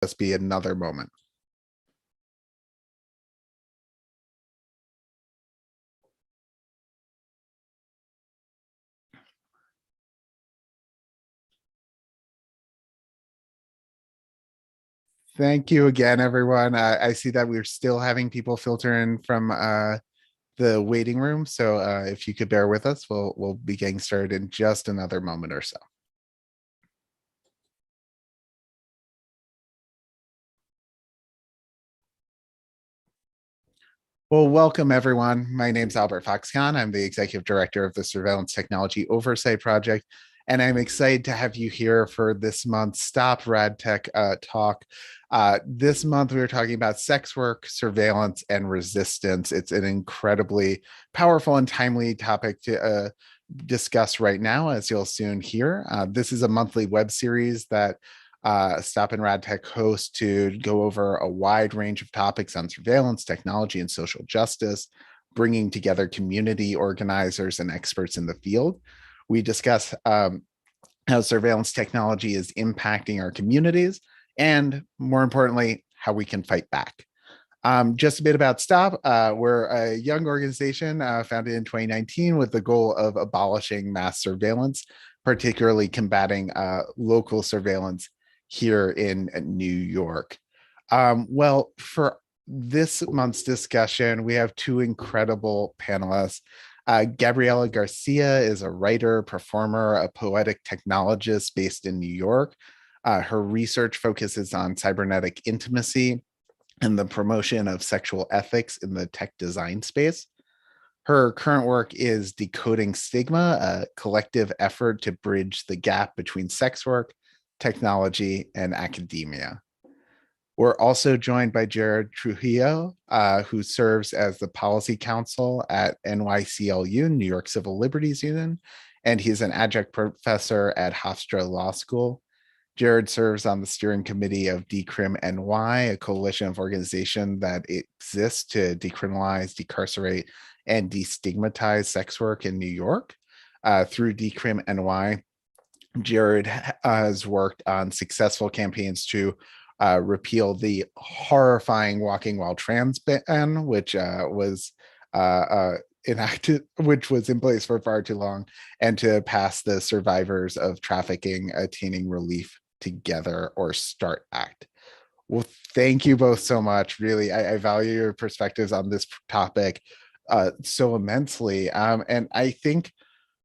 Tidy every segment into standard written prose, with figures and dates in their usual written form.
just be another moment. Thank you again, everyone. I see that we're still having people filter in from the waiting room. So if you could bear with us, we'll be getting started in just another moment or so. Well, welcome everyone. My name is Albert Fox-Cahn. I'm the Executive Director of the Surveillance Technology Oversight Project, and I'm excited to have you here for this month's S.T.O.P RadTech talk. This month, we were talking about sex work, surveillance, and resistance. It's an incredibly powerful and timely topic to discuss right now, as you'll soon hear. This is a monthly web series that S.T.O.P and RadTech host to go over a wide range of topics on surveillance, technology, and social justice, bringing together community organizers and experts in the field. We discuss how surveillance technology is impacting our communities, and more importantly, how we can fight back. Just a bit about S.T.O.P. We're a young organization founded in 2019 with the goal of abolishing mass surveillance, particularly combating local surveillance here in New York. Well, for this month's discussion, we have two incredible panelists. Gabriella Garcia is a writer, performer, a poetic technologist based in New York. Her research focuses on cybernetic intimacy and the promotion of sexual ethics in the tech design space. Her current work is Decoding Stigma, a collective effort to bridge the gap between sex work, technology, and academia. We're also joined by Jared Trujillo, who serves as the policy counsel at NYCLU, New York Civil Liberties Union, and he's an adjunct professor at Hofstra Law School. Jared serves on the steering committee of Decrim NY, a coalition of organizations that exists to decriminalize, decarcerate, and destigmatize sex work in New York. Through Decrim NY, Jared has worked on successful campaigns to repeal the horrifying walking while trans ban, which was enacted, which was in place for far too long, and to pass the Survivors of Trafficking Attaining Relief Together or START Act. Well, thank you both so much. Really, I value your perspectives on this topic so immensely. And I think,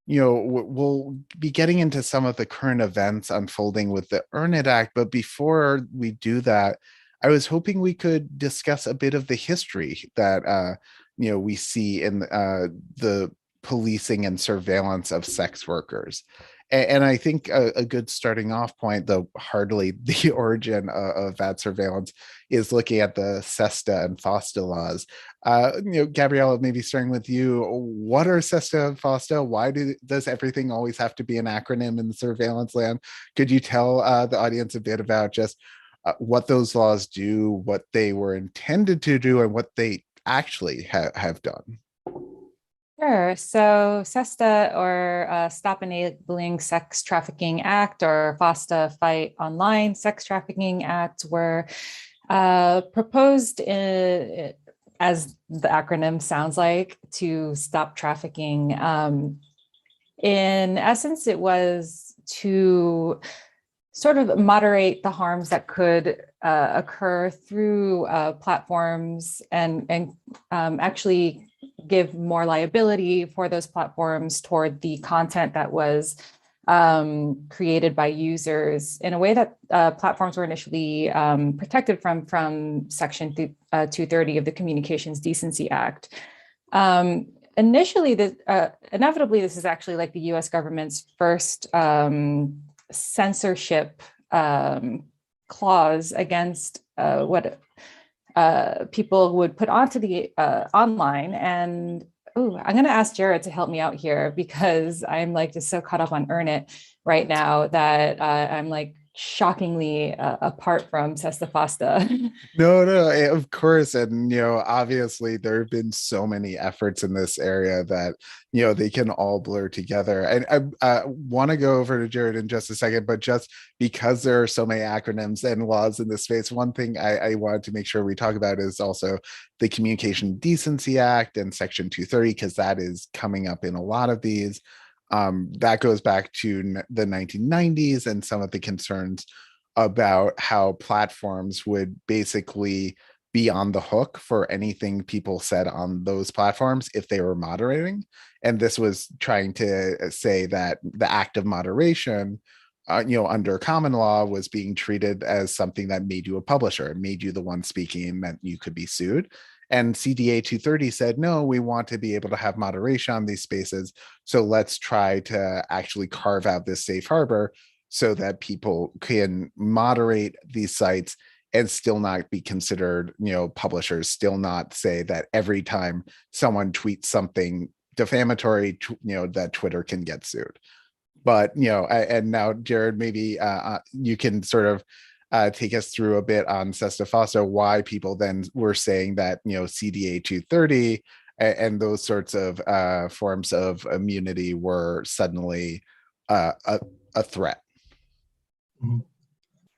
you know, we'll be getting into some of the current events unfolding with the Earn It Act. But before we do that, I was hoping we could discuss a bit of the history that, you know, we see in the policing and surveillance of sex workers. And I think a good starting off point, though hardly the origin of that surveillance, is looking at the SESTA and FOSTA laws. You know, Gabriella, maybe starting with you, what are SESTA and FOSTA? Why does everything always have to be an acronym in the surveillance land? Could you tell the audience a bit about just what those laws do, what they were intended to do, and what they actually have done? Sure. So SESTA, or Stop Enabling Sex Trafficking Act, or FOSTA, Fight Online Sex Trafficking Act, were proposed as the acronym sounds like, to stop trafficking. In essence, it was to sort of moderate the harms that could occur through platforms and actually give more liability for those platforms toward the content that was created by users in a way that platforms were initially protected from Section 230 of the Communications Decency Act. Initially, inevitably, this is actually like the US government's first censorship clause against what people would put onto the online. And I'm going to ask Jared to help me out here, because I'm like just so caught up on Earn It right now that I'm like shockingly apart from SESTA-FOSTA. No, of course. And, obviously there have been so many efforts in this area that, they can all blur together. And I want to go over to Jared in just a second, but just because there are so many acronyms and laws in this space, one thing I wanted to make sure we talk about is also the Communication Decency Act and Section 230, because that is coming up in a lot of these. That goes back to the 1990s and some of the concerns about how platforms would basically be on the hook for anything people said on those platforms if they were moderating. And this was trying to say that the act of moderation, under common law was being treated as something that made you a publisher, it made you the one speaking, and meant you could be sued. And CDA 230 said, no, we want to be able to have moderation on these spaces. So let's try to actually carve out this safe harbor so that people can moderate these sites and still not be considered, publishers, still not say that every time someone tweets something defamatory, that Twitter can get sued. But, and now, Jared, maybe you can sort of take us through a bit on SESTA-FOSTA, why people then were saying that, CDA 230 and those sorts of forms of immunity were suddenly a threat.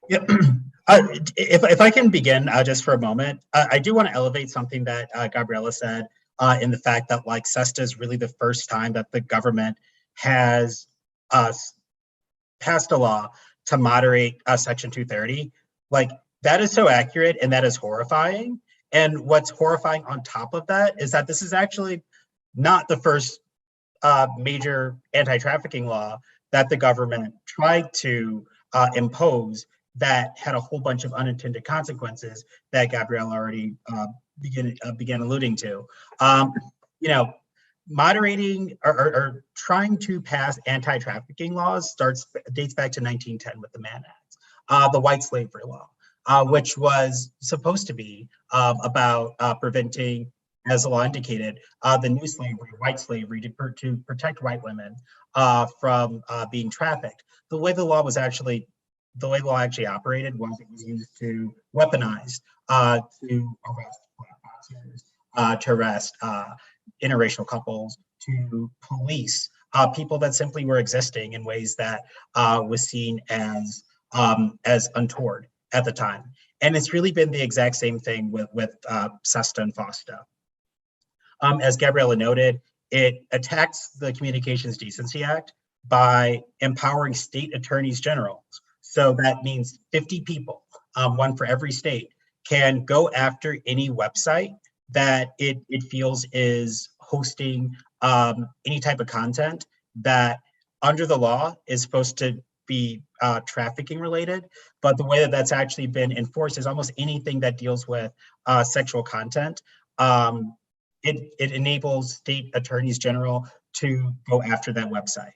Yeah. If I can begin just for a moment, I do want to elevate something that Gabriella said in the fact that like SESTA is really the first time that the government has passed a law to moderate Section 230. Like that is so accurate and that is horrifying. And what's horrifying on top of that is that this is actually not the first major anti-trafficking law that the government tried to impose that had a whole bunch of unintended consequences that Gabriella already began alluding to. Moderating or trying to pass anti-trafficking laws dates back to 1910 with the Mann Act, the white slavery law, which was supposed to be about preventing, as the law indicated, the new slavery, white slavery, to protect white women from being trafficked. The way the law actually operated was it was used to weaponize to arrest black boxers, to arrest interracial couples, to police people that simply were existing in ways that was seen as untoward at the time. And it's really been the exact same thing with SESTA and FOSTA. As Gabriella noted, it attacks the Communications Decency Act by empowering state attorneys generals. So that means 50 people, one for every state, can go after any website that it feels is hosting any type of content that under the law is supposed to be trafficking related. But the way that that's actually been enforced is almost anything that deals with sexual content. It enables state attorneys general to go after that website.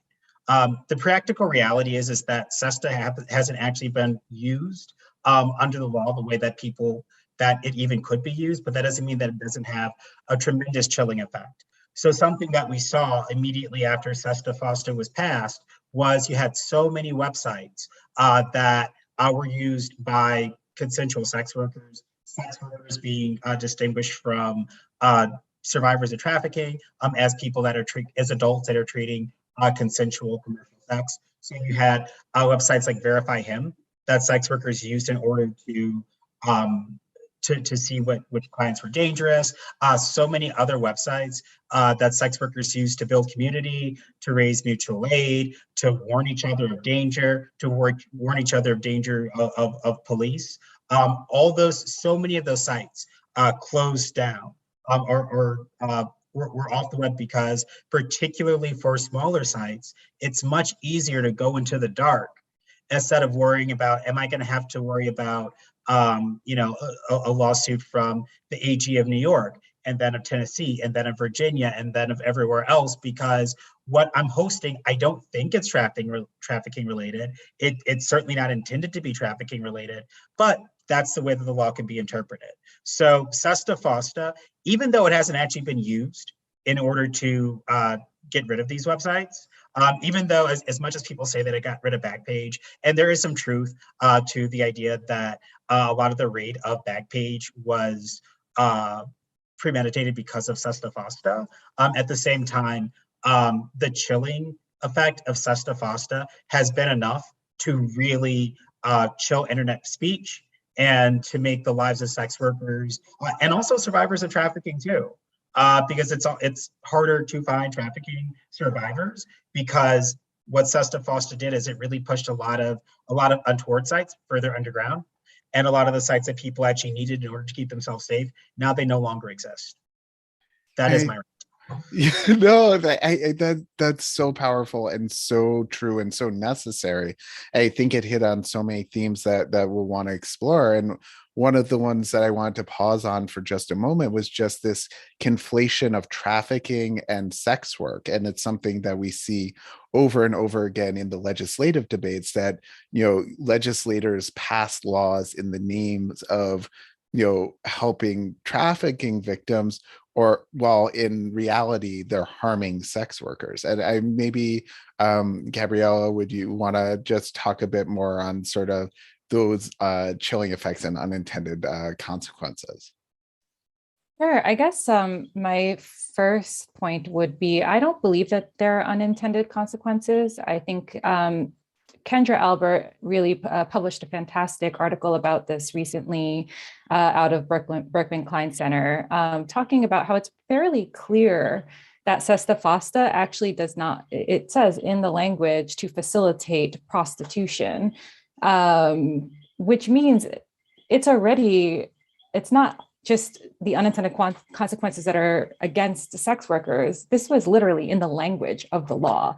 The practical reality is that SESTA hasn't actually been used under the law the way that it even could be used, but that doesn't mean that it doesn't have a tremendous chilling effect. So something that we saw immediately after SESTA-FOSTA was passed was you had so many websites that were used by consensual sex workers being distinguished from survivors of trafficking as people that are as adults that are treating consensual commercial sex. So you had websites like Verify Him that sex workers used in order to see which clients were dangerous. So many other websites that sex workers use to build community, to raise mutual aid, to warn each other of danger, to warn each other of danger of police. So many of those sites closed down or were off the web because, particularly for smaller sites, it's much easier to go into the dark instead of worrying about, am I going to have to worry about a lawsuit from the AG of New York, and then of Tennessee, and then of Virginia, and then of everywhere else, because what I'm hosting, I don't think it's trafficking related. It's certainly not intended to be trafficking related, but that's the way that the law can be interpreted. So SESTA-FOSTA, even though it hasn't actually been used in order to get rid of these websites, Even though as much as people say that it got rid of Backpage, and there is some truth to the idea that a lot of the raid of Backpage was premeditated because of Sesta Fosta. At the same time, the chilling effect of Sesta Fosta has been enough to really chill internet speech and to make the lives of sex workers and also survivors of trafficking too. Because it's harder to find trafficking survivors, because what Sesta Fosta did is it really pushed a lot of untoward sites further underground, and a lot of the sites that people actually needed in order to keep themselves safe, now they no longer exist. That is my. No, that's so powerful and so true and so necessary. I think it hit on so many themes that we'll want to explore. And one of the ones that I wanted to pause on for just a moment was just this conflation of trafficking and sex work. And it's something that we see over and over again in the legislative debates, that, legislators pass laws in the names of, helping trafficking victims, or while in reality they're harming sex workers. And I maybe Gabriella, would you want to just talk a bit more on sort of those chilling effects and unintended consequences? Sure. I guess my first point would be, I don't believe that there are unintended consequences. I think Kendra Albert really published a fantastic article about this recently out of Berkman Klein Center, talking about how it's fairly clear that Sesta Fosta actually does not, it says in the language, to facilitate prostitution, which means it's not just the unintended consequences that are against sex workers. This was literally in the language of the law.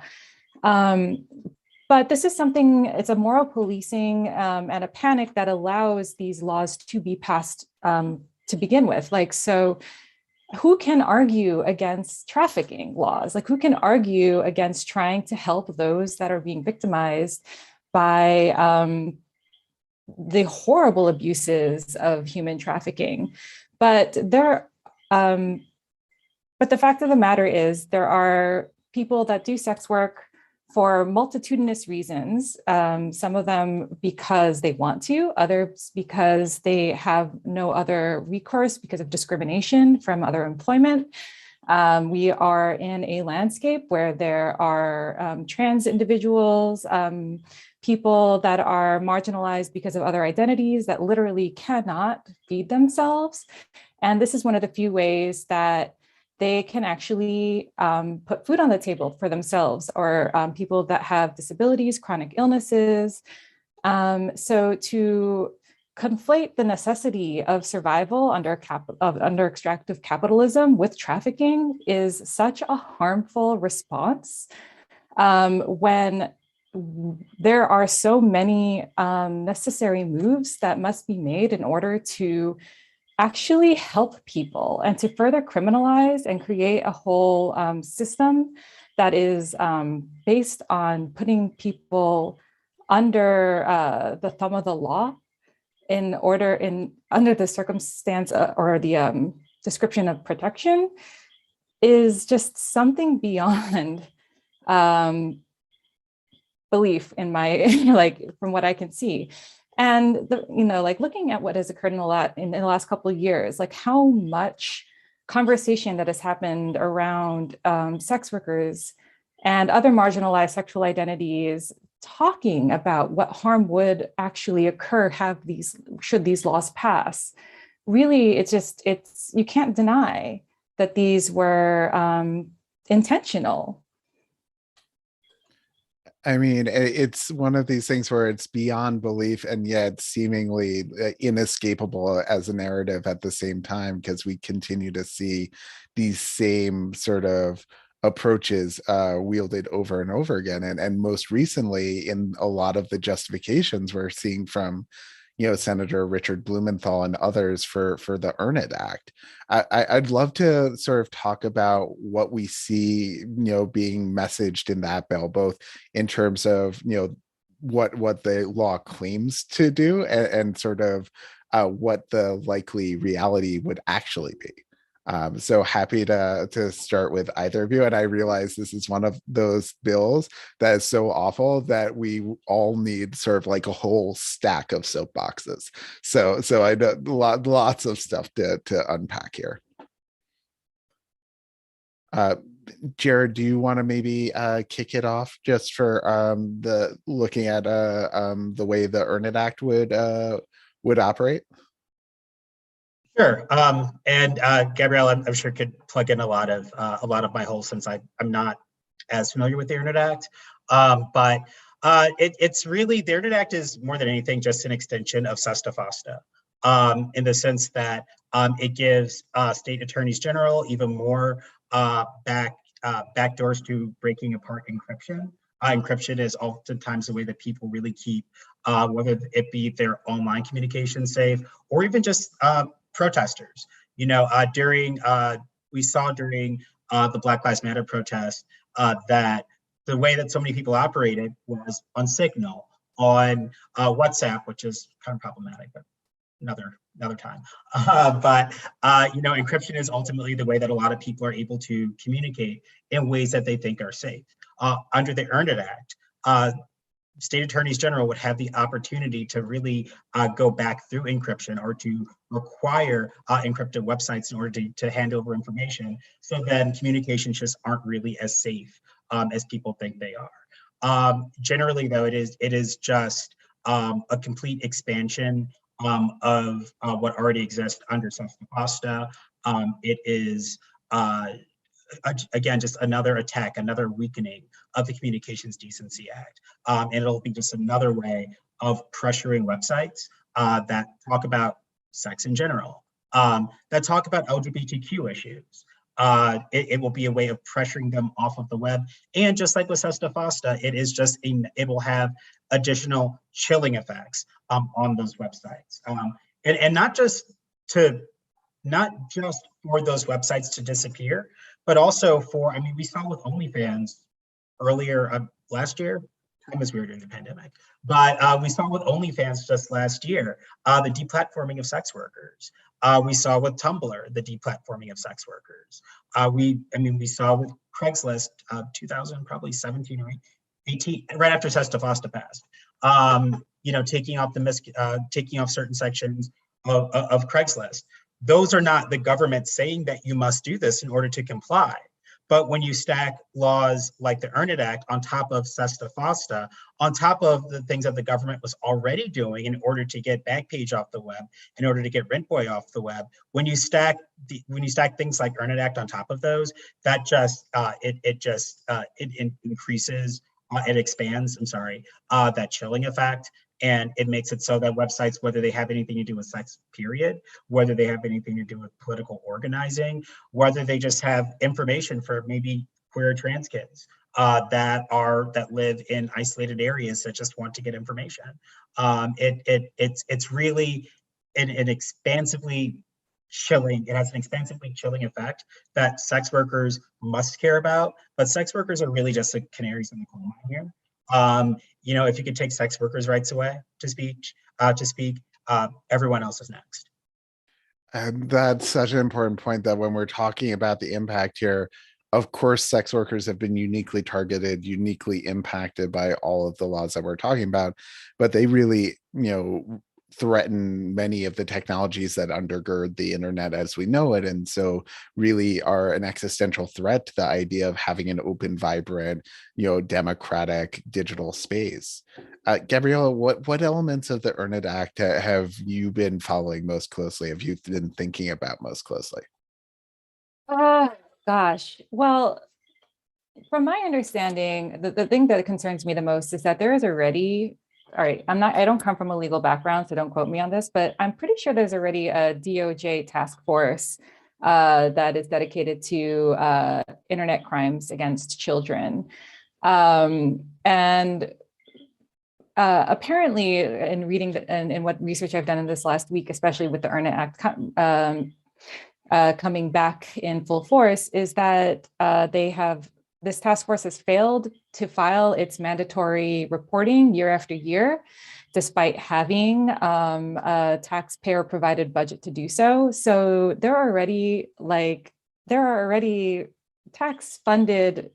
But this is something, it's a moral policing and a panic that allows these laws to be passed to begin with. So who can argue against trafficking laws? Who can argue against trying to help those that are being victimized by the horrible abuses of human trafficking? But the fact of the matter is, there are people that do sex work for multitudinous reasons, some of them because they want to, others because they have no other recourse because of discrimination from other employment. We are in a landscape where there are trans individuals, people that are marginalized because of other identities that literally cannot feed themselves. And this is one of the few ways that they can actually put food on the table for themselves, or people that have disabilities, chronic illnesses. So to conflate the necessity of survival under extractive capitalism with trafficking is such a harmful response, when there are so many necessary moves that must be made in order to actually help people, and to further criminalize and create a whole system that is based on putting people under the thumb of the law under the circumstance or the description of protection, is just something beyond belief in my from what I can see. And looking at what has occurred in the last couple of years, how much conversation that has happened around sex workers and other marginalized sexual identities, talking about what harm would actually occur should these laws pass. Really, you can't deny that these were intentional. I mean, it's one of these things where it's beyond belief and yet seemingly inescapable as a narrative at the same time, because we continue to see these same sort of approaches wielded over and over again. And most recently, in a lot of the justifications we're seeing from Senator Richard Blumenthal and others for the Earn It Act. I'd love to sort of talk about what we see, being messaged in that bill, both in terms of, what the law claims to do, and sort of what the likely reality would actually be. So happy to start with either of you. And I realize this is one of those bills that is so awful that we all need sort of like a whole stack of soapboxes. So I know lots of stuff to unpack here. Jared, do you want to maybe kick it off just for the looking at the way the Earn It Act would operate? Sure. And Gabriella, I'm sure could plug in a lot of my holes since I'm not as familiar with the Earn It Act. But it's really, the Earn It Act is more than anything just an extension of S.T.O.P, in the sense that it gives state attorneys general even more backdoors to breaking apart encryption. Encryption is oftentimes the way that people really keep, whether it be their online communication safe or even just protesters. You know, we saw during the Black Lives Matter protest that the way that so many people operated was on Signal, on WhatsApp, which is kind of problematic, but another time. You know, encryption is ultimately the way that a lot of people are able to communicate in ways that they think are safe. Under the Earn It Act, state attorneys general would have the opportunity to really go back through encryption or to require encrypted websites in order to hand over information. So then communications just aren't really as safe as people think they are. Generally, though, it is just a complete expansion of what already exists under S.T.O.P. It is again, just another attack, another weakening of the Communications Decency Act. And it'll be just another way of pressuring websites that talk about sex in general, that talk about LGBTQ issues. It will be a way of pressuring them off of the web. And just like with S.T.O.P, it will have additional chilling effects on those websites. And not just for those websites to disappear, but also for, I mean, we saw with OnlyFans earlier last year. Time is weird during the pandemic, but we saw with OnlyFans just last year the deplatforming of sex workers. We saw with Tumblr the deplatforming of sex workers. We saw with Craigslist 2017 or 18, right after S.T.O.P passed. You know, taking off certain sections of Craigslist. Those are not the government saying that you must do this in order to comply. But when you stack laws like the Earn It Act on top of S.T.O.P, on top of the things that the government was already doing in order to get Backpage off the web, in order to get Rentboy off the web, when you stack things like Earn It Act on top of those, that just it increases, it expands. I'm sorry, that chilling effect. And it makes it so that websites, whether they have anything to do with sex, period, whether they have anything to do with political organizing, whether they just have information for maybe queer or trans kids that live in isolated areas that just want to get information. It's really an expansively chilling. It has an expansively chilling effect that sex workers must care about, but sex workers are really just the canaries in the coal mine here. You know, if you could take sex workers' rights away to speak, everyone else is next. And that's such an important point that when we're talking about the impact here, of course, sex workers have been uniquely targeted, uniquely impacted by all of the laws that we're talking about, but they really, threaten many of the technologies that undergird the internet as we know it, and so really are an existential threat to the idea of having an open, vibrant, democratic digital space. Gabriella, what elements of the Earn It Act have you been following most closely? Have you been thinking about most closely? Gosh, well, from my understanding, the thing that concerns me the most is that there is already, all right, I don't come from a legal background, so don't quote me on this, but I'm pretty sure there's already a DOJ task force that is dedicated to internet crimes against children. And apparently, in reading and what research I've done in this last week, especially with the Earn It Act coming back in full force, is that this task force has failed to file its mandatory reporting year after year despite having a taxpayer provided budget to do so. So there are already tax funded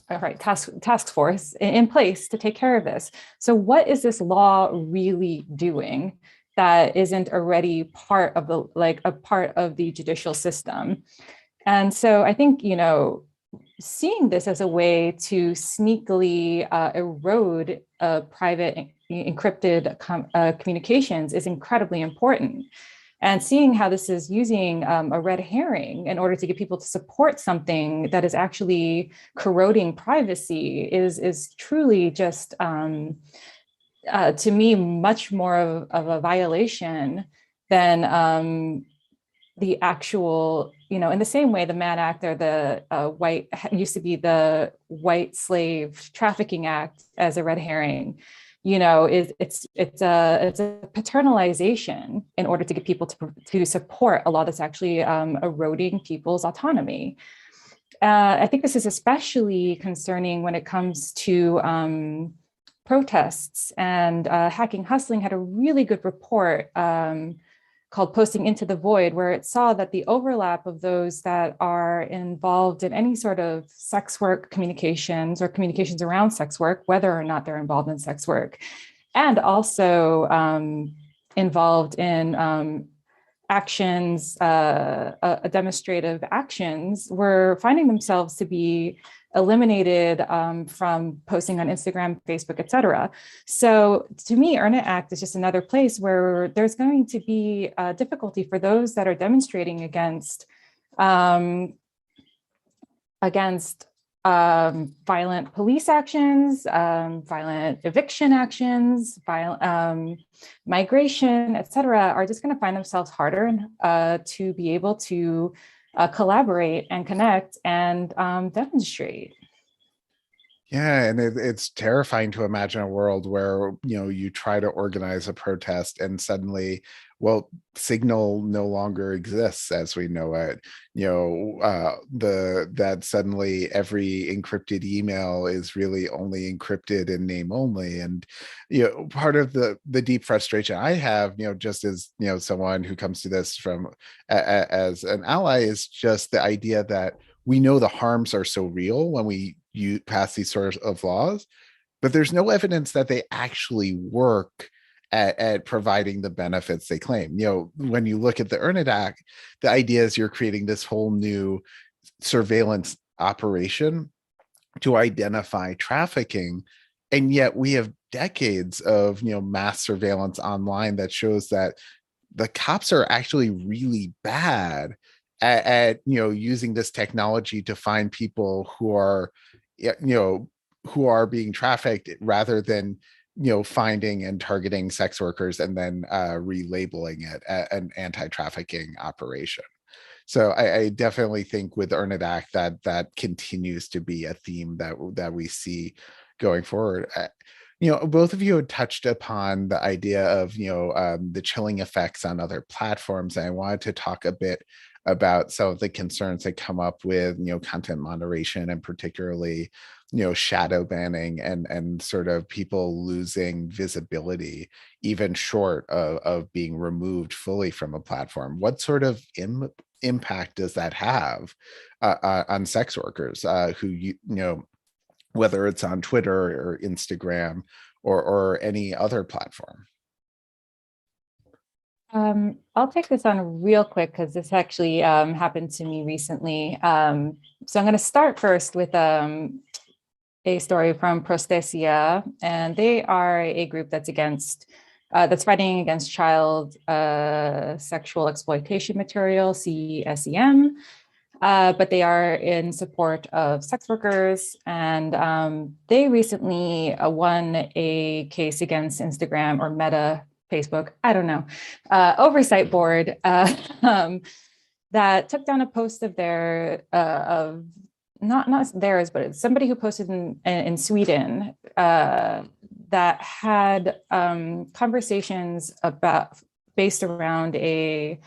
task force in place to take care of this. So what is this law really doing that isn't already part of the judicial system? And so I think, seeing this as a way to sneakily erode private encrypted communications is incredibly important. And seeing how this is using a red herring in order to get people to support something that is actually corroding privacy is truly just, to me, much more of a violation than the actual, in the same way the Mann Act or the used to be the White Slave Trafficking Act as a red herring, it's a paternalization in order to get people to support a law that's actually eroding people's autonomy. I think this is especially concerning when it comes to protests, and Hacking Hustling had a really good report called Posting into the Void, where it saw that the overlap of those that are involved in any sort of sex work communications or communications around sex work, whether or not they're involved in sex work, and also involved in actions, demonstrative actions, were finding themselves to be eliminated from posting on Instagram, Facebook, et cetera. So to me, Earn It Act is just another place where there's going to be difficulty for those that are demonstrating against violent police actions, violent eviction actions, violent migration, et cetera, are just going to find themselves harder to be able to collaborate and connect and demonstrate. Yeah, and it's terrifying to imagine a world where, you try to organize a protest and suddenly, well, Signal no longer exists as we know it. That suddenly every encrypted email is really only encrypted in name only. And, part of the deep frustration I have, just as, someone who comes to this from as an ally, is just the idea that we know the harms are so real when you pass these sorts of laws, but there's no evidence that they actually work at providing the benefits they claim. When you look at the Earn It Act, the idea is you're creating this whole new surveillance operation to identify trafficking, and yet we have decades of mass surveillance online that shows that the cops are actually really bad at using this technology to find people who are being trafficked, rather than finding and targeting sex workers and then relabeling it an anti-trafficking operation. So I definitely think with Earn It Act that continues to be a theme that we see going forward. Both of you had touched upon the idea of the chilling effects on other platforms, and I wanted to talk a bit about some of the concerns that come up with content moderation, and particularly shadow banning and sort of people losing visibility even short of being removed fully from a platform. What sort of impact does that have on sex workers who whether it's on Twitter or Instagram or any other platform? I'll take this on real quick because this actually happened to me recently. So I'm going to start first with a story from Prostesia, and they are a group that's that's fighting against child sexual exploitation material, CSEM, but they are in support of sex workers, and they recently won a case against Instagram or Meta, Facebook, I don't know, oversight board that took down a post of their not theirs, but it's somebody who posted in Sweden that had conversations based around a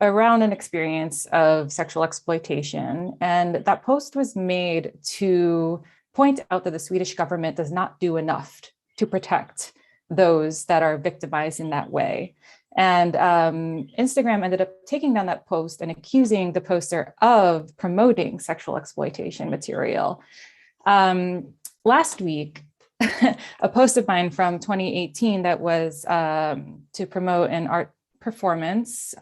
around an experience of sexual exploitation. And that post was made to point out that the Swedish government does not do enough to protect those that are victimized in that way. And Instagram ended up taking down that post and accusing the poster of promoting sexual exploitation material. Last week, a post of mine from 2018 that was to promote an art performance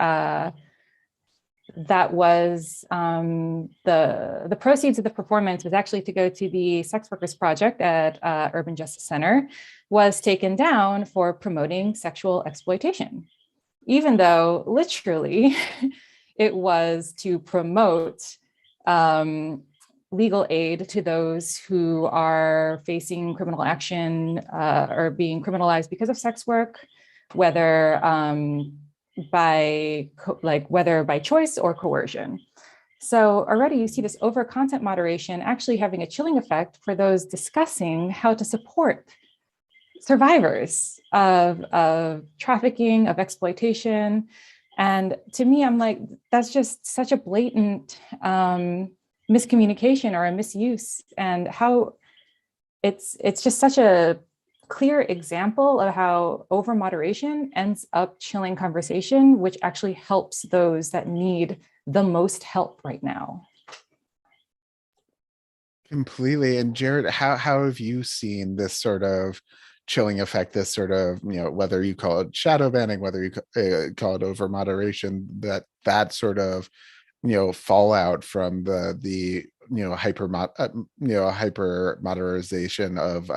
that was the proceeds of the performance was actually to go to the Sex Workers Project at Urban Justice Center, was taken down for promoting sexual exploitation, even though literally it was to promote legal aid to those who are facing criminal action or being criminalized because of sex work, whether by choice or coercion. So already you see this over content moderation actually having a chilling effect for those discussing how to support survivors of trafficking, of exploitation. And to me, I'm like, that's just such a blatant miscommunication or a misuse, and how it's just such a clear example of how over moderation ends up chilling conversation, which actually helps those that need the most help right now. Completely. And Jared, how have you seen this sort of chilling effect, this sort of, whether you call it shadow banning, whether you call it over moderation, that sort of fallout from the hyper modernization of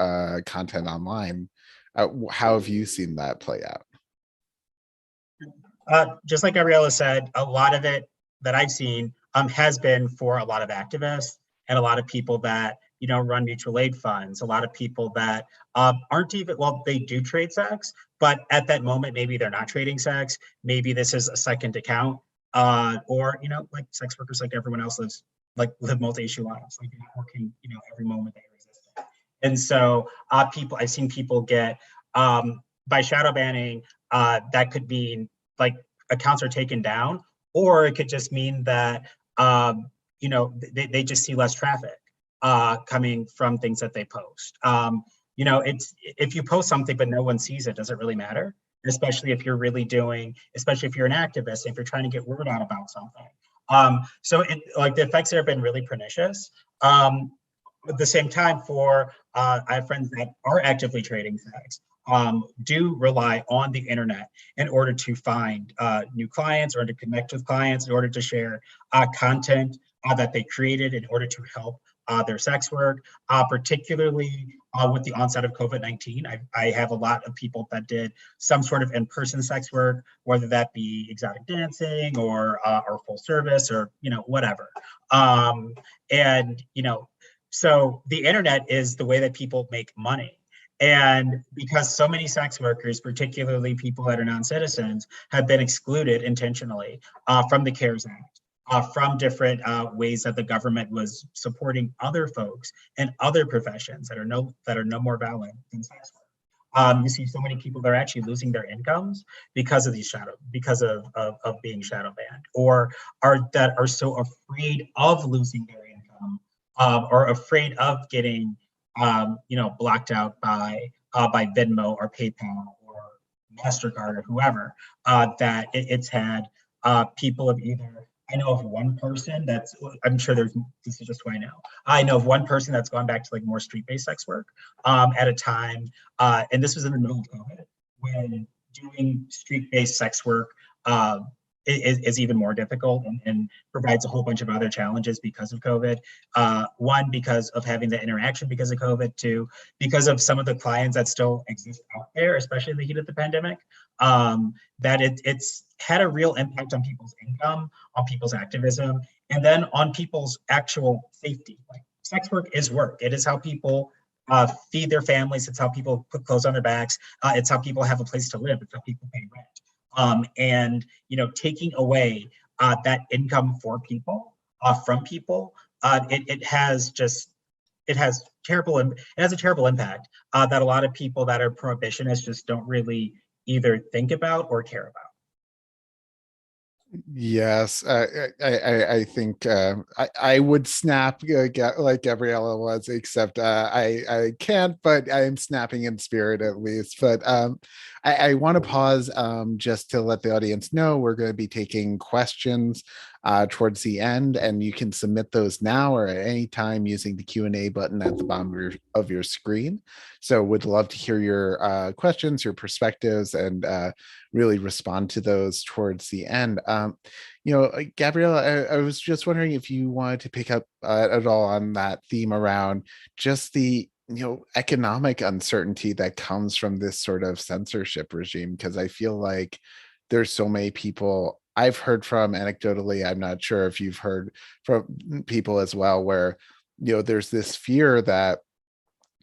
content online? How have you seen that play out? Just like Gabriella said, a lot of it that I've seen has been for a lot of activists and a lot of people that run mutual aid funds, a lot of people that aren't even, well, they do trade sex, but at that moment maybe they're not trading sex, maybe this is a second account. Or like sex workers, like everyone else, live multi-issue lives, like working every moment they exist. And so I've seen people get by shadow banning, that could mean like accounts are taken down, or it could just mean that they just see less traffic coming from things that they post. It's, if you post something but no one sees it, does it really matter? Especially if you're really especially if you're an activist, if you're trying to get word out about something. So the effects there have been really pernicious. At the same time, I have friends that are actively trading sex, do rely on the internet in order to find new clients, or to connect with clients, in order to share content that they created in order to help their sex work, particularly with the onset of COVID-19. I have a lot of people that did some sort of in-person sex work, whether that be exotic dancing or full service or whatever. So the internet is the way that people make money. And because so many sex workers, particularly people that are non-citizens, have been excluded intentionally from the CARES Act, from different ways that the government was supporting other folks and other professions that are no more valid than sex work. You see so many people that are actually losing their incomes because of because of being shadow banned, or that are so afraid of losing their income, or afraid of getting blocked out by Venmo or PayPal or MasterCard or whoever, that it's had people of either, I know of one person this is just who I know. I know of one person that's gone back to more street-based sex work at a time, and this was in the middle of COVID, when doing street-based sex work is even more difficult and provides a whole bunch of other challenges because of COVID. One, because of having the interaction because of COVID. Two, because of some of the clients that still exist out there, especially in the heat of the pandemic, that it's had a real impact on people's income, on people's activism, and then on people's actual safety. Like, sex work is work. It is how people feed their families. It's how people put clothes on their backs. It's how people have a place to live. It's how people pay rent. And taking away that income for people, from people, it has a terrible impact that a lot of people that are prohibitionists just don't really either think about or care about. Yes, I think I would snap like Gabriella was, except I can't, but I am snapping in spirit at least. But I want to pause just to let the audience know we're going to be taking questions towards the end, and you can submit those now or at any time using the Q&A button at the bottom of your screen. So would love to hear your questions, your perspectives, and really respond to those towards the end. Gabriella, I was just wondering if you wanted to pick up at all on that theme around just the economic uncertainty that comes from this sort of censorship regime, because I feel like there's so many people I've heard from anecdotally. I'm not sure if you've heard from people as well, where there's this fear that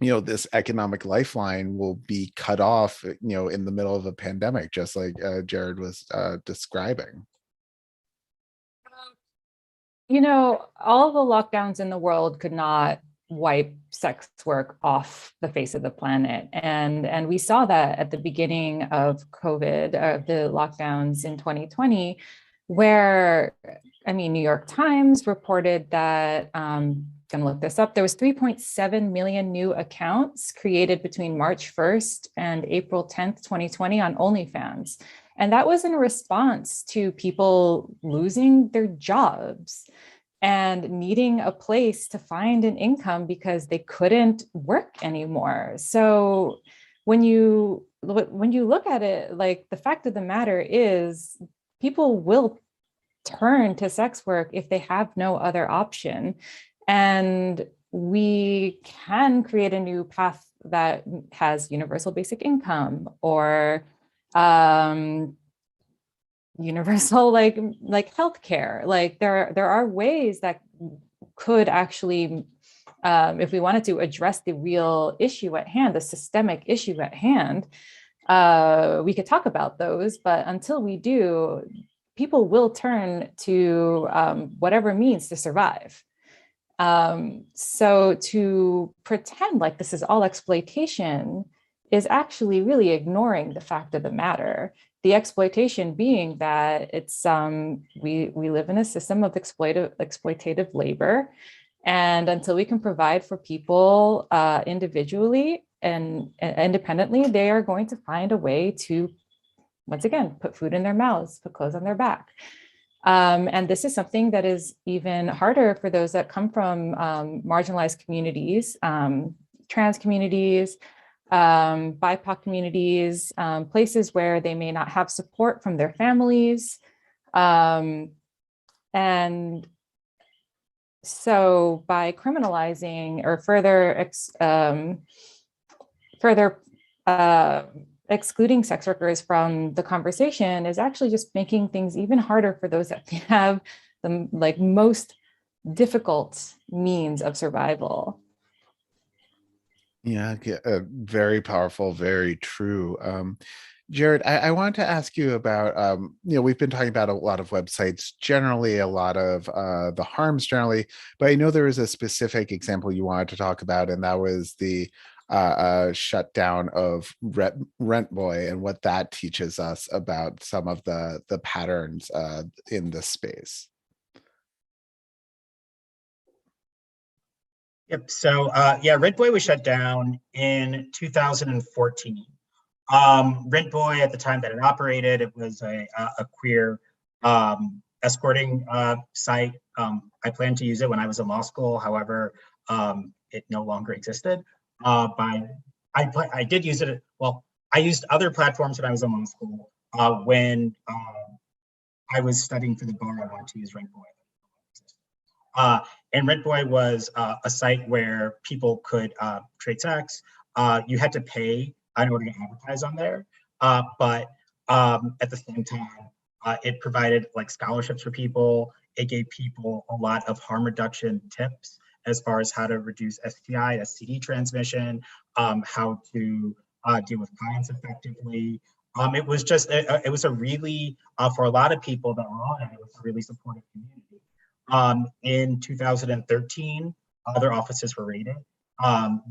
this economic lifeline will be cut off in the middle of a pandemic, just like Jared was describing. All the lockdowns in the world could not wipe sex work off the face of the planet. And we saw that at the beginning of COVID, the lockdowns in 2020, where, New York Times reported that, gonna look this up, there was 3.7 million new accounts created between March 1st and April 10th, 2020 on OnlyFans. And that was in response to people losing their jobs and needing a place to find an income because they couldn't work anymore. So when you look at it, like, the fact of the matter is people will turn to sex work if they have no other option. And we can create a new path that has universal basic income, or universal like healthcare. Like there are ways that could actually, if we wanted to address the real issue at hand, the systemic issue at hand, we could talk about those. But until we do, people will turn to whatever means to survive. So to pretend like this is all exploitation is actually really ignoring the fact of the matter. The exploitation being that it's we live in a system of exploitative labor, and until we can provide for people individually and independently, they are going to find a way to, once again, put food in their mouths, put clothes on their back. And this is something that is even harder for those that come from marginalized communities, trans communities, BIPOC communities, places where they may not have support from their families. And so by criminalizing or further excluding sex workers from the conversation is actually just making things even harder for those that have the most difficult means of survival. Yeah, very powerful, very true. Jared, I wanted to ask you about, we've been talking about a lot of websites generally, a lot of the harms generally, but I know there was a specific example you wanted to talk about, and that was the shutdown of Rent Boy and what that teaches us about some of the patterns in this space. Yep. So Rent Boy was shut down in 2014. Rent Boy, at the time that it operated, it was a queer escorting site. I planned to use it when I was in law school. However, it no longer existed. I did use it. Well, I used other platforms when I was in law school. When I was studying for the bar, I wanted to use Rent Boy. And Rent Boy was a site where people could trade sex. You had to pay in order to advertise on there, but at the same time, it provided scholarships for people. It gave people a lot of harm reduction tips as far as how to reduce STI, STD transmission, how to deal with clients effectively. It was just, it was a really, for a lot of people that were on it, it was a really supportive community. In 2013, other offices were raided.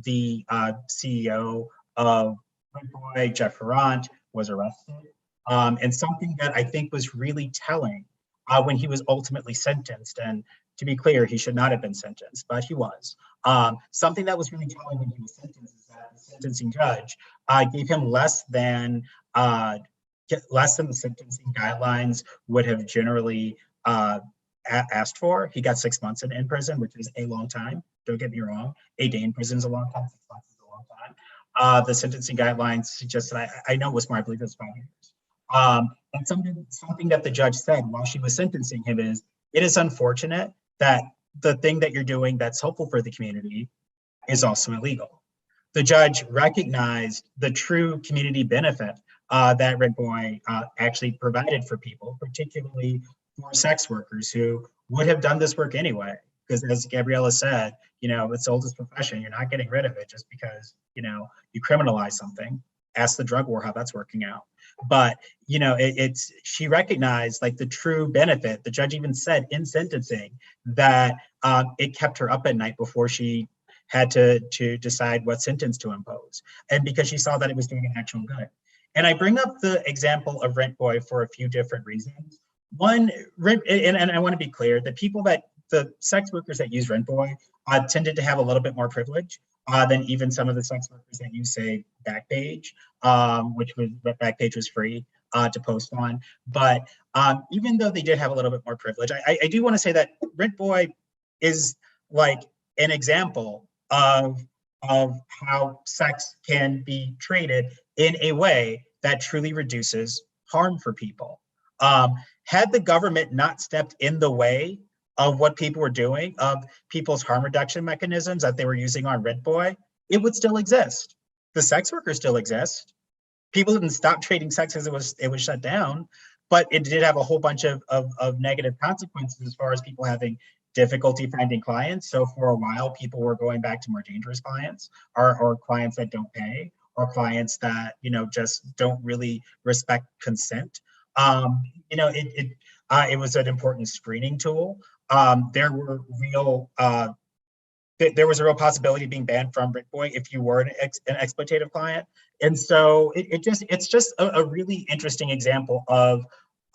The CEO of Rent Boy, Jeff Ferrant, was arrested. And something that I think was really telling when he was ultimately sentenced. And to be clear, he should not have been sentenced, but he was. Something that was really telling when he was sentenced is that the sentencing judge gave him less than the sentencing guidelines would have generally asked for. He got 6 months in prison, which is a long time. Don't get me wrong. A day in prison is a long time. 6 months is a long time. The sentencing guidelines suggest that I know it was more, I believe it was 5 years. And something that the judge said while she was sentencing him is, it is unfortunate that the thing that you're doing that's helpful for the community is also illegal. The judge recognized the true community benefit that Red Boy actually provided for people, particularly for sex workers who would have done this work anyway. Because as Gabriella said, it's the oldest profession. You're not getting rid of it just because, you criminalize something. Ask the drug war how that's working out. But, she recognized like the true benefit. The judge even said in sentencing that it kept her up at night before she had to decide what sentence to impose. And because she saw that it was doing an actual good. And I bring up the example of Rent Boy for a few different reasons. One, and I want to be clear, the sex workers that use Rent Boy tended to have a little bit more privilege than even some of the sex workers that use, say, Backpage, which Backpage was free to post on. But even though they did have a little bit more privilege, I do want to say that Rent Boy is like an example of how sex can be traded in a way that truly reduces harm for people. Had the government not stepped in the way of what people were doing, of people's harm reduction mechanisms that they were using on Rent Boy, it would still exist. The sex workers still exist. People didn't stop trading sex as it was shut down, but it did have a whole bunch of negative consequences as far as people having difficulty finding clients. So for a while, people were going back to more dangerous clients or clients that don't pay or clients that, just don't really respect consent. It was an important screening tool. There was a real possibility of being banned from Rent Boy if you were an exploitative client. And so it's just a really interesting example of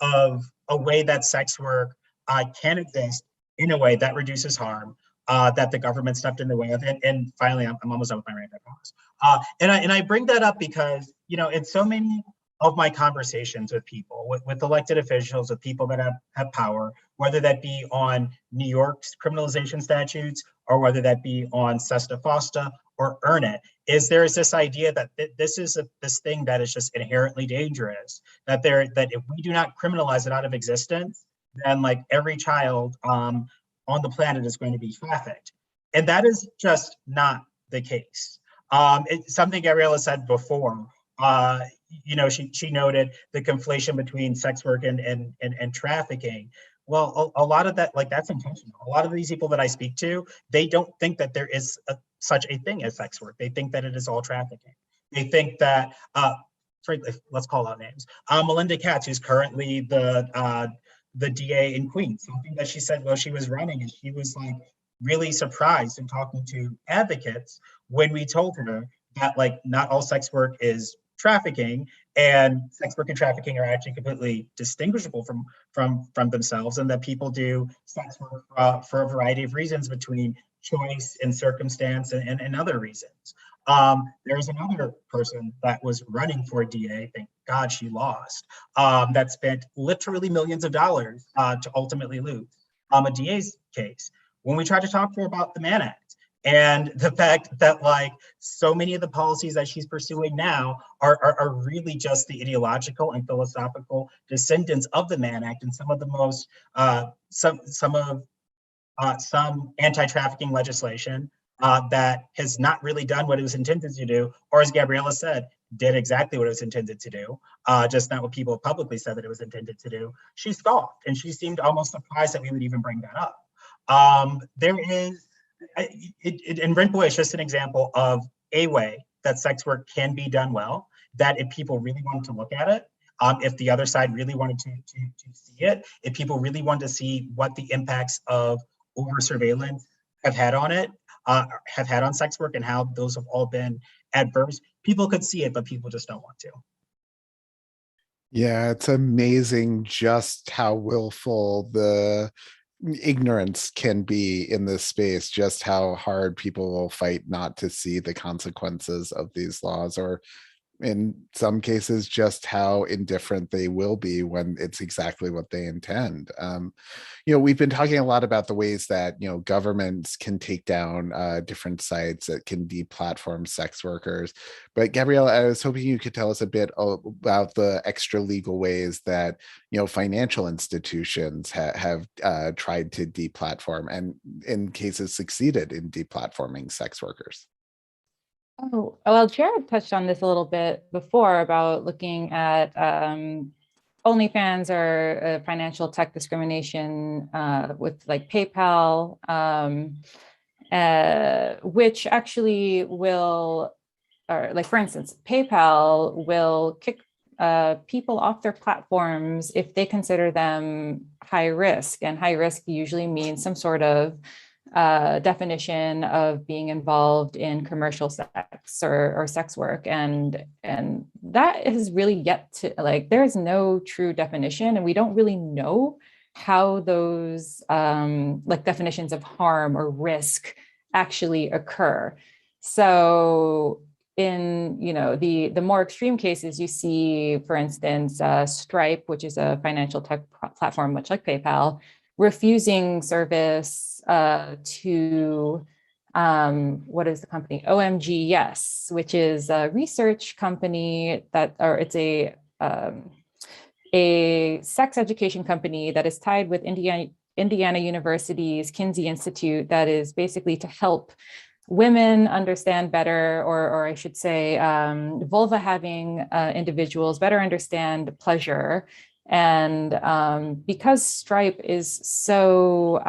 a way that sex work can exist in a way that reduces harm, that the government stepped in the way of it. And finally, I'm almost done with my rant, I promise. And I bring that up because, in so many of my conversations with people, with elected officials, with people that have power, whether that be on New York's criminalization statutes or whether that be on SESTA-FOSTA or Earn It, is there is this idea that this is this thing that is just inherently dangerous, that if we do not criminalize it out of existence, then like every child on the planet is going to be trafficked. And that is just not the case. It's something Gabriella said before. She noted the conflation between sex work and trafficking. Well, a lot of that, like, that's intentional. A lot of these people that I speak to, they don't think that there is such a thing as sex work. They think that it is all trafficking. They think that, frankly, let's call out names. Melinda Katz, who's currently the DA in Queens, something that she said while she was running, and she was like really surprised in talking to advocates when we told her that like not all sex work is trafficking, and sex work and trafficking are actually completely distinguishable from themselves, and that people do sex work for a variety of reasons between choice and circumstance and other reasons. There's another person that was running for DA, thank God she lost, that spent literally millions of dollars to ultimately lose a DA's case. When we tried to talk to her about the Mann Act, and the fact that like so many of the policies that she's pursuing now are really just the ideological and philosophical descendants of the Mann Act and some of the most some anti-trafficking legislation that has not really done what it was intended to do, or as Gabriella said, did exactly what it was intended to do, just not what people publicly said that it was intended to do. She scoffed, and she seemed almost surprised that we would even bring that up. And Rent Boy is just an example of a way that sex work can be done well, that if people really wanted to look at it, if the other side really wanted to see it, if people really wanted to see what the impacts of over surveillance have had on it, have had on sex work and how those have all been adverse, people could see it, but people just don't want to. Yeah, it's amazing just how willful the ignorance can be in this space, just how hard people will fight not to see the consequences of these laws, or in some cases just how indifferent they will be when it's exactly what they intend. We've been talking a lot about the ways that governments can take down different sites that can deplatform sex workers, but Gabriella, I was hoping you could tell us a bit about the extra legal ways that financial institutions have tried to deplatform, and in cases succeeded in deplatforming sex workers. Oh, well, Jared touched on this a little bit before about looking at OnlyFans or financial tech discrimination with like PayPal, which actually will, or like for instance, PayPal will kick people off their platforms if they consider them high risk, and high risk usually means some sort of definition of being involved in commercial sex or sex work, and that is really yet to, like, there is no true definition, and we don't really know how those like definitions of harm or risk actually occur. So in the more extreme cases, you see, for instance, Stripe, which is a financial tech platform much like PayPal, refusing service to what is the company? OMG Yes, which is a research company that, or it's a sex education company that is tied with Indiana University's Kinsey Institute, that is basically to help women understand better, or I should say, vulva having individuals better understand pleasure. And because Stripe is so,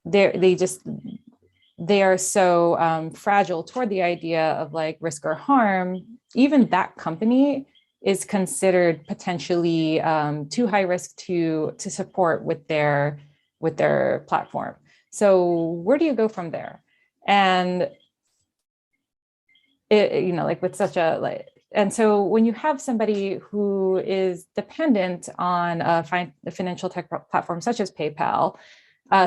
they are so fragile toward the idea of like risk or harm, even that company is considered potentially too high risk to support with their platform. So where do you go from there? And like with such a like, and so when you have somebody who is dependent on a financial tech platform such as PayPal,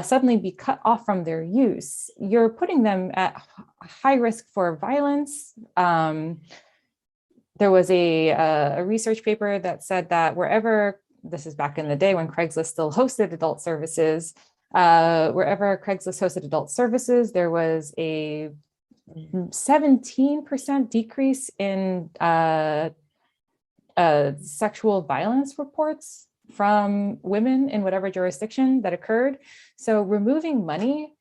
suddenly be cut off from their use, you're putting them at high risk for violence. There was a research paper that said that wherever, this is back in the day when Craigslist still hosted adult services, wherever Craigslist hosted adult services, there was a 17% decrease in sexual violence reports from women in whatever jurisdiction that occurred. So removing money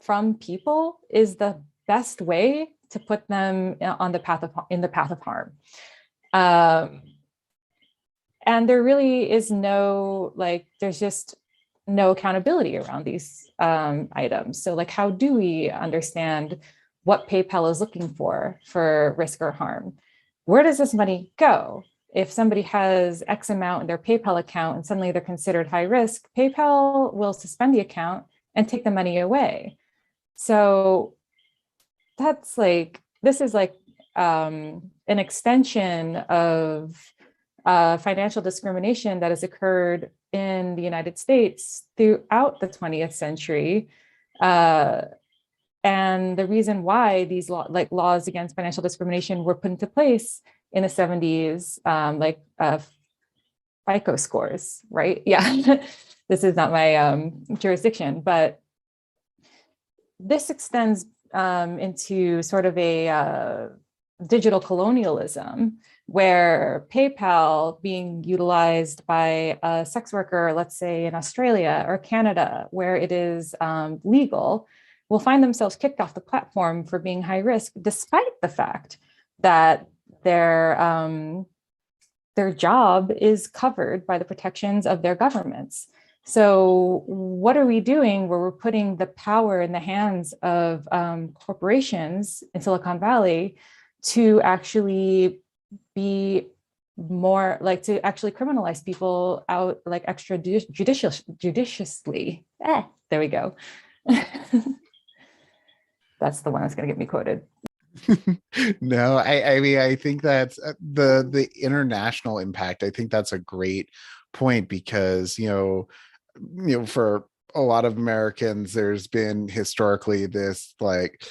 from people is the best way to put them on the path of harm. And there really is no, like, there's just no accountability around these items. So like, how do we understand what PayPal is looking for risk or harm? Where does this money go? If somebody has X amount in their PayPal account and suddenly they're considered high risk, PayPal will suspend the account and take the money away. So that's like, this is like an extension of financial discrimination that has occurred in the United States throughout the 20th century. And the reason why these laws against financial discrimination were put into place in the 70s, FICO scores, right? Yeah, this is not my jurisdiction, but this extends into sort of a digital colonialism, where PayPal being utilized by a sex worker, let's say in Australia or Canada, where it is legal, will find themselves kicked off the platform for being high risk, despite the fact that their job is covered by the protections of their governments. So what are we doing where we're putting the power in the hands of corporations in Silicon Valley to actually be more like, to actually criminalize people out like judiciously? There we go. That's the one that's going to get me quoted. No, I mean, I think that's the international impact. I think that's a great point because, for a lot of Americans, there's been historically this like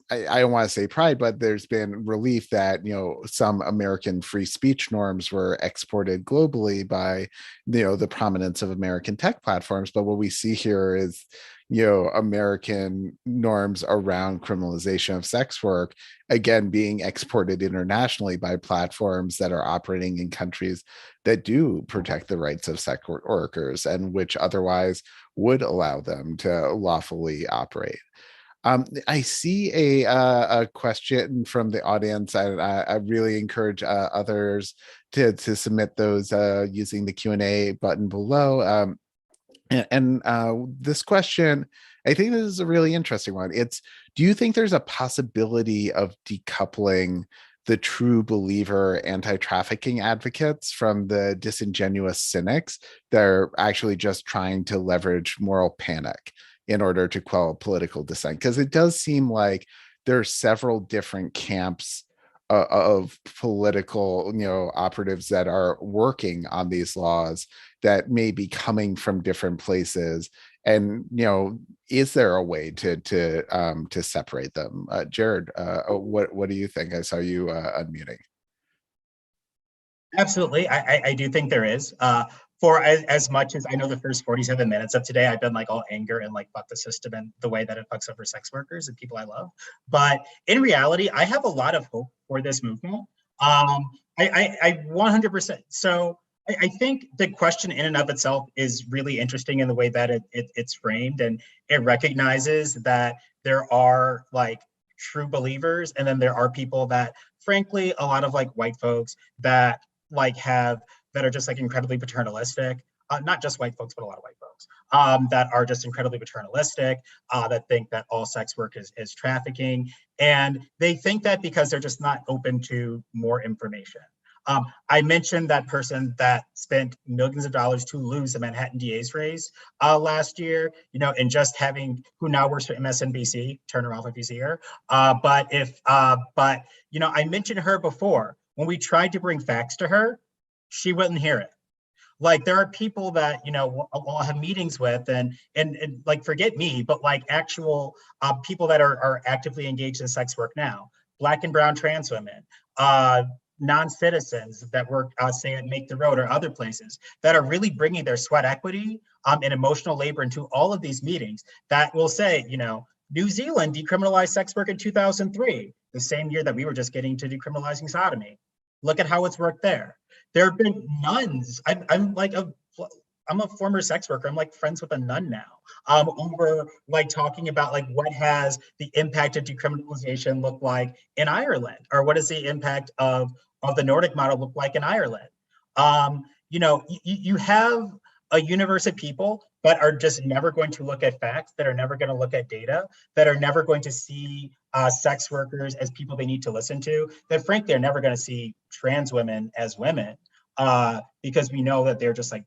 I don't want to say pride, but there's been relief that, some American free speech norms were exported globally by, the prominence of American tech platforms. But what we see here is, American norms around criminalization of sex work, again, being exported internationally by platforms that are operating in countries that do protect the rights of sex workers and which otherwise would allow them to lawfully operate. I see a question from the audience. I really encourage others to submit those using the Q&A button below. And this question, I think this is a really interesting one. Do you think there's a possibility of decoupling the true believer anti-trafficking advocates from the disingenuous cynics that are actually just trying to leverage moral panic in order to quell political dissent? Because it does seem like there are several different camps of political, operatives that are working on these laws that may be coming from different places. And, is there a way to separate them? Jared, what do you think? I saw you unmuting. Absolutely, I do think there is. For as much as I know the first 47 minutes of today, I've been like all anger and like fuck the system and the way that it fucks over sex workers and people I love. But in reality, I have a lot of hope for this movement. I 100%. So I think the question in and of itself is really interesting in the way that it's framed, and it recognizes that there are like true believers, and then there are people that, frankly, a lot of like white folks that like that are just like incredibly paternalistic, not just white folks, but a lot of white folks that are just incredibly paternalistic, that think that all sex work is trafficking. And they think that because they're just not open to more information. I mentioned that person that spent millions of dollars to lose the Manhattan DA's race last year, and just who now works for MSNBC, turn her off if you see her. But I mentioned her before. When we tried to bring facts to her, she wouldn't hear it. Like, there are people that, I'll have meetings with and like, forget me, but like actual people that are actively engaged in sex work now, Black and brown trans women, non-citizens that work, say at Make the Road or other places, that are really bringing their sweat equity and emotional labor into all of these meetings, that will say, New Zealand decriminalized sex work in 2003, the same year that we were just getting to decriminalizing sodomy. Look at how it's worked there. There have been nuns. I'm a former sex worker. I'm like friends with a nun now. Over like talking about like what has the impact of decriminalization look like in Ireland, or what does the impact of the Nordic model look like in Ireland? You have a universe of people that are just never going to look at facts, that are never going to look at data, that are never going to see sex workers as people they need to listen to, that frankly are never going to see trans women as women, because we know that they're just like,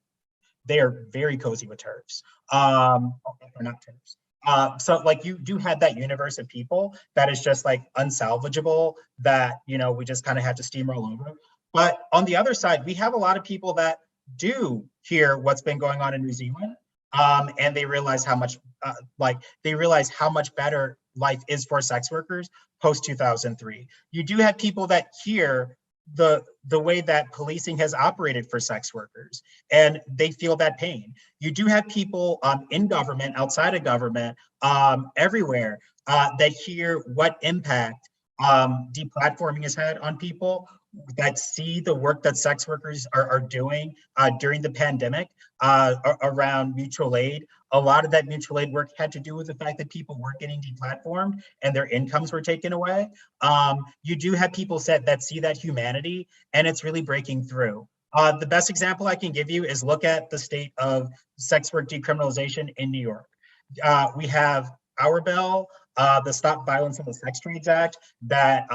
they are very cozy with TERFs, or not TERFs. So like you do have that universe of people that is just like unsalvageable, that, we just kind of have to steamroll over. But on the other side, we have a lot of people that do hear what's been going on in New Zealand, and they realize how much better life is for sex workers post 2003. You do have people that hear the way that policing has operated for sex workers, and they feel that pain. You do have people in government, outside of government, everywhere, that hear what impact deplatforming has had on people, that see the work that sex workers are doing during the pandemic around mutual aid. A lot of that mutual aid work had to do with the fact that people weren't getting deplatformed and their incomes were taken away. You do have people that see that humanity, and it's really breaking through. The best example I can give you is look at the state of sex work decriminalization in New York. We have our bill, the Stop Violence in the Sex Trades Act, that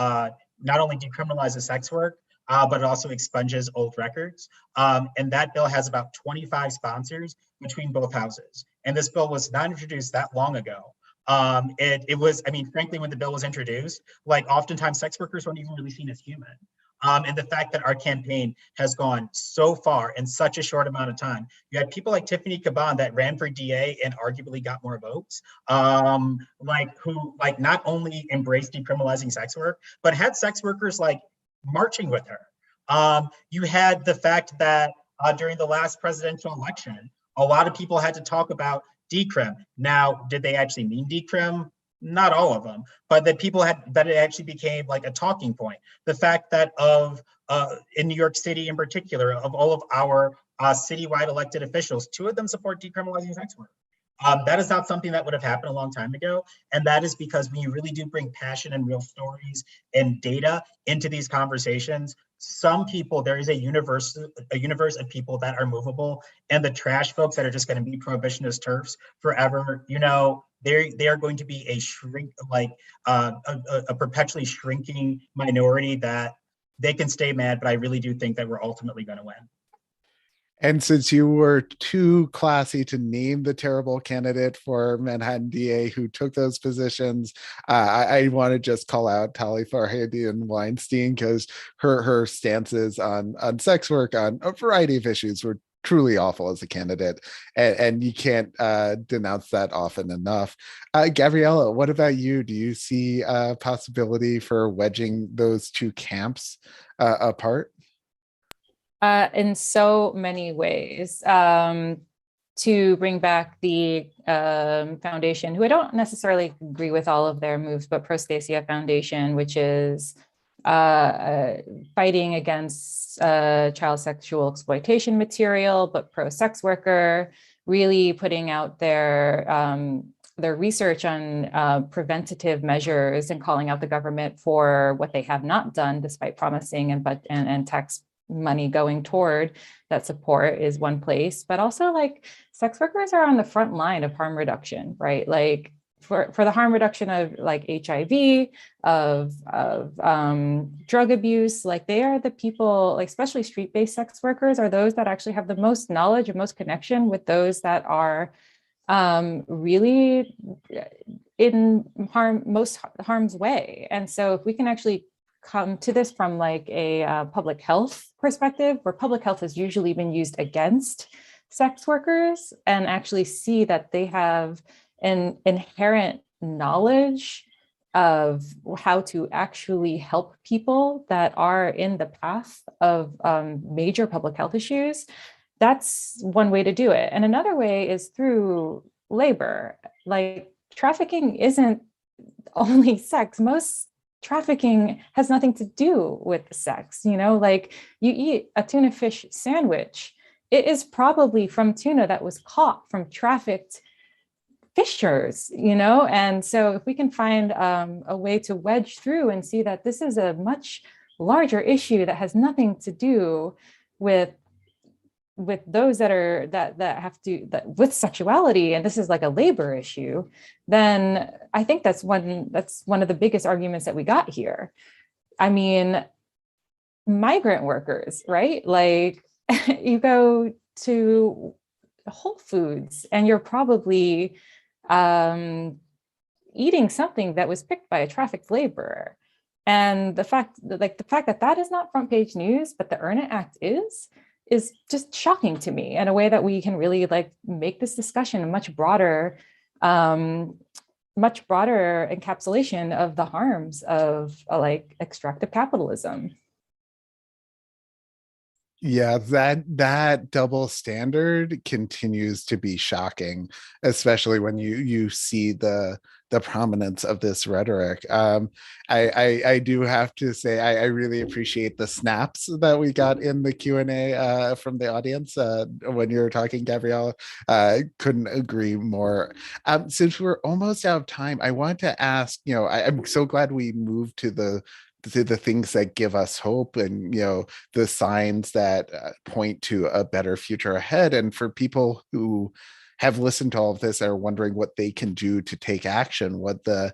not only decriminalizes sex work, but it also expunges old records. And that bill has about 25 sponsors between both houses. And this bill was not introduced that long ago, It was, I mean, frankly, when the bill was introduced, like oftentimes sex workers weren't even really seen as human. And the fact that our campaign has gone so far in such a short amount of time. You had people like Tiffany Caban that ran for DA and arguably got more votes, who not only embraced decriminalizing sex work, but had sex workers like marching with her. You had the fact that during the last presidential election, a lot of people had to talk about decrim. Now, did they actually mean decrim? Not all of them, but that it actually became like a talking point. The fact that in New York City in particular, of all of our citywide elected officials, 2 of them support decriminalizing sex work. That is not something that would have happened a long time ago. And that is because when you really do bring passion and real stories and data into these conversations, some people, there is a universe of people that are movable, and the trash folks that are just going to be prohibitionist turfs forever, they are going to be a perpetually shrinking minority that they can stay mad, but I really do think that we're ultimately going to win. And since you were too classy to name the terrible candidate for Manhattan DA who took those positions, I want to just call out Tali Farhadian Weinstein, because her stances on sex work, on a variety of issues, were truly awful as a candidate, and you can't denounce that often enough. Gabriella, what about you? Do you see a possibility for wedging those two camps apart? In so many ways. To bring back the foundation, who I don't necessarily agree with all of their moves, but Pro Stacia Foundation, which is fighting against child sexual exploitation material, but pro sex worker, really putting out their research on preventative measures and calling out the government for what they have not done, despite promising and tax money going toward that support, is one place. But also, like, sex workers are on the front line of harm reduction, right? Like for the harm reduction of like HIV, of drug abuse, like they are the people, like especially street-based sex workers, are those that actually have the most knowledge and most connection with those that are really in most harm's way. And so if we can actually come to this from like a public health perspective, where public health has usually been used against sex workers, and actually see that they have an inherent knowledge of how to actually help people that are in the path of major public health issues, that's one way to do it. And another way is through labor. Like, trafficking isn't only sex. Most trafficking has nothing to do with sex. Like, you eat a tuna fish sandwich, it is probably from tuna that was caught from trafficked fishers, and so if we can find a way to wedge through and see that this is a much larger issue that has nothing to do with those that have to with sexuality, and this is like a labor issue, then I think that's one of the biggest arguments that we got here. I mean, migrant workers, right? Like, you go to Whole Foods and you're probably eating something that was picked by a trafficked laborer, and the fact that that is not front page news, but the Earn It Act is just shocking to me, in a way that we can really like make this discussion a much broader encapsulation of the harms of like extractive capitalism. Yeah, that double standard continues to be shocking, especially when you see the prominence of this rhetoric. I do have to say I really appreciate the snaps that we got in the Q&A from the audience when you were talking, Gabriella. Couldn't agree more. Since we're almost out of time, I want to ask, I'm so glad we moved to the things that give us hope, and the signs that point to a better future ahead. And for people who have listened to all of this and are wondering what they can do to take action, what the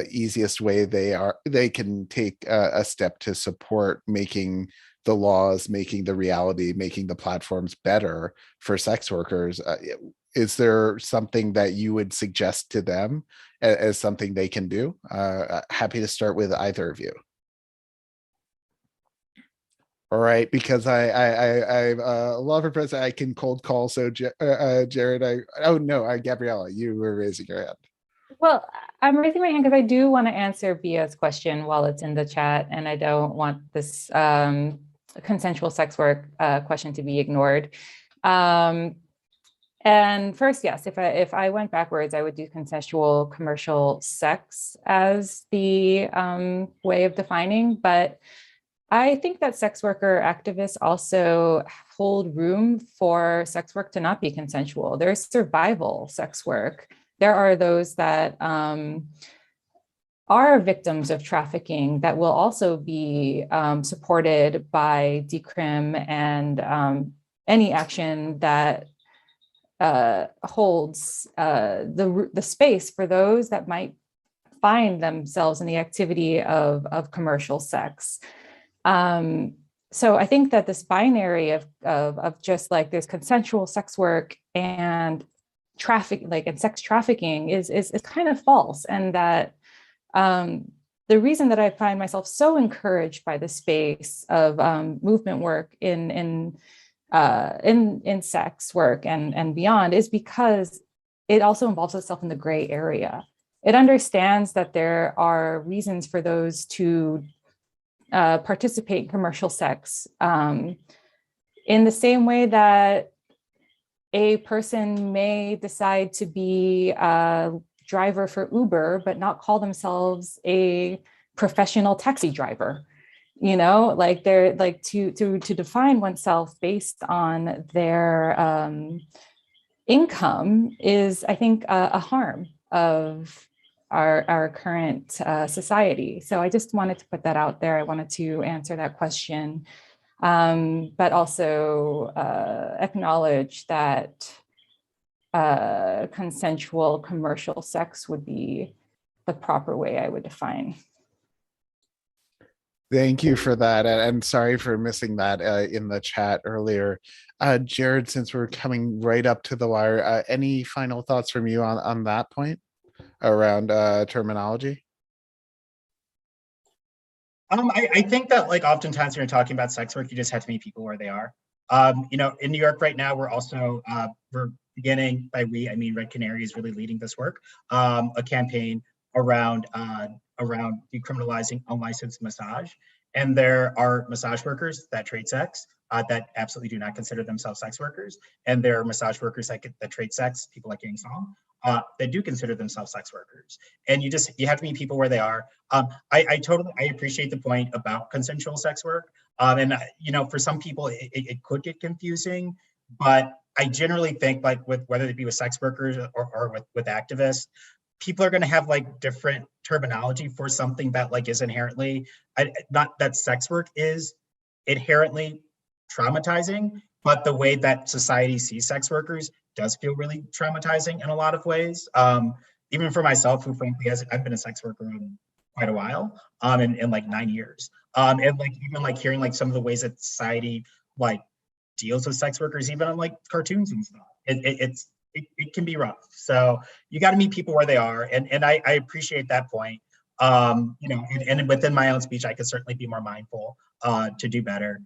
easiest way they can take a step to support making the laws, making the reality, making the platforms better for sex workers. Is there something that you would suggest to them as something they can do? Happy to start with either of you. All right, because I'm a lover president, I can cold call. So Jared, Gabriella, you were raising your hand. Well, I'm raising my hand because I do want to answer Bia's question while it's in the chat, and I don't want this consensual sex work question to be ignored. And first, yes, if I went backwards, I would do consensual commercial sex as the way of defining, but I think that sex worker activists also hold room for sex work to not be consensual. There's survival sex work. There are those that are victims of trafficking that will also be supported by decrim and any action that holds the space for those that might find themselves in the activity of commercial sex. So I think that this binary of just like there's consensual sex work and sex trafficking is kind of false, and that the reason that I find myself so encouraged by the space of movement work in sex work and beyond is because it also involves itself in the gray area. It understands that there are reasons for those to participate in commercial sex in the same way that a person may decide to be a driver for Uber, but not call themselves a professional taxi driver. You know, like they're like to define oneself based on their income is, I think, a harm of our current society. So I just wanted to put that out there. I wanted to answer that question, but also acknowledge that consensual commercial sex would be the proper way I would define. Thank you for that. And sorry for missing that in the chat earlier. Jared, since we're coming right up to the wire, any final thoughts from you on that point around terminology? I think that like oftentimes when you're talking about sex work, you just have to meet people where they are. You know, in New York right now, we're also we're beginning, by we I mean Red Canary is really leading this work, a campaign around decriminalizing unlicensed massage. And there are massage workers that trade sex that absolutely do not consider themselves sex workers. And there are massage workers that trade sex, people like Yang Song, that do consider themselves sex workers. And you have to meet people where they are. I appreciate the point about consensual sex work. And you know, for some people it could get confusing, but I generally think like whether it be with sex workers or with activists, people are going to have like different terminology for something that like is inherently, not that sex work is inherently traumatizing, but the way that society sees sex workers does feel really traumatizing in a lot of ways. Even for myself, who frankly I've been a sex worker in quite a while, in like 9 years. And like even like hearing like some of the ways that society like deals with sex workers, even on like cartoons and stuff, it can be rough. So you got to meet people where they are, and I appreciate that point. You know, and within my own speech, I could certainly be more mindful to do better.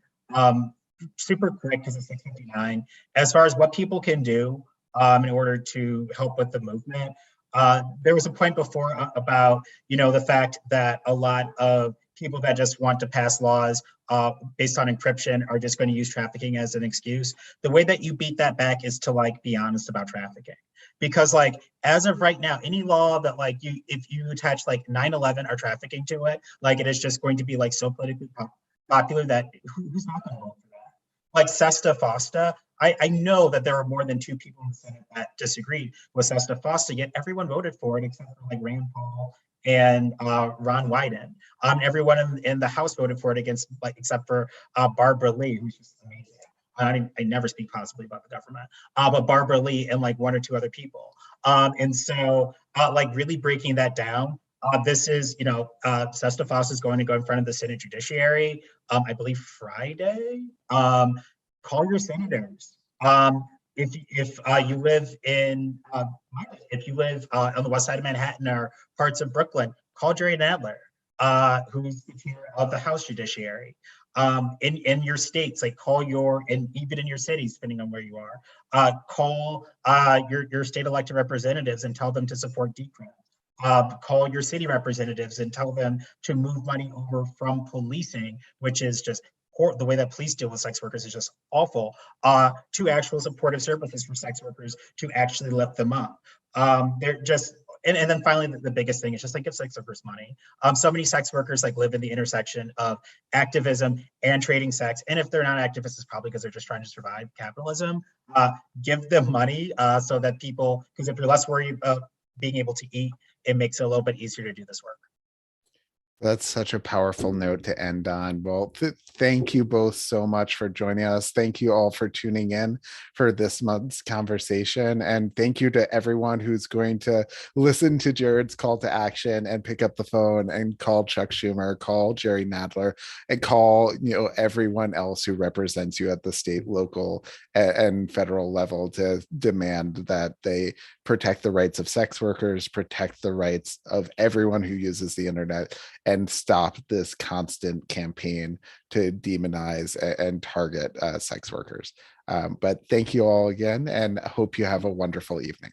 Super quick because it's 6:59. As far as what people can do in order to help with the movement, there was a point before about, you know, the fact that a lot of people that just want to pass laws based on encryption are just going to use trafficking as an excuse. The way that you beat that back is to like be honest about trafficking. Because like, as of right now, any law that like if you attach like 9/11 or trafficking to it, like it is just going to be like so politically popular that who's not going to vote for that? Like S.T.O.P, I know that there are more than 2 people in the Senate that disagreed with S.T.O.P, yet everyone voted for it except for like Rand Paul and Ron Wyden. Everyone in the House voted for it except for Barbara Lee, who's just amazing. I never speak positively about the government, but Barbara Lee and like 1 or 2 other people. And so like really breaking that down. This is, Sesta Foss is going to go in front of the Senate Judiciary, I believe Friday. Call your senators. If you live in, if you live on the west side of Manhattan or parts of Brooklyn, call Jerry Nadler, who's the chair of the House Judiciary. In your states, like call and even in your cities, depending on where you are, call your state elected representatives and tell them to support decrim. Call your city representatives and tell them to move money over from policing, which is just the way that police deal with sex workers is just awful, to actual supportive services for sex workers to actually lift them up. They're just, and then finally, the biggest thing is just like give sex workers money. So many sex workers like live in the intersection of activism and trading sex. And if they're not activists, it's probably because they're just trying to survive capitalism. Give them money so that people, because if you're less worried about being able to eat, it makes it a little bit easier to do this work. That's such a powerful note to end on. Well, thank you both so much for joining us. Thank you all for tuning in for this month's conversation. And thank you to everyone who's going to listen to Jared's call to action and pick up the phone and call Chuck Schumer, call Jerry Nadler, and call, everyone else who represents you at the state, local, and federal level to demand that they protect the rights of sex workers, protect the rights of everyone who uses the internet, and stop this constant campaign to demonize and target sex workers. But thank you all again, and hope you have a wonderful evening.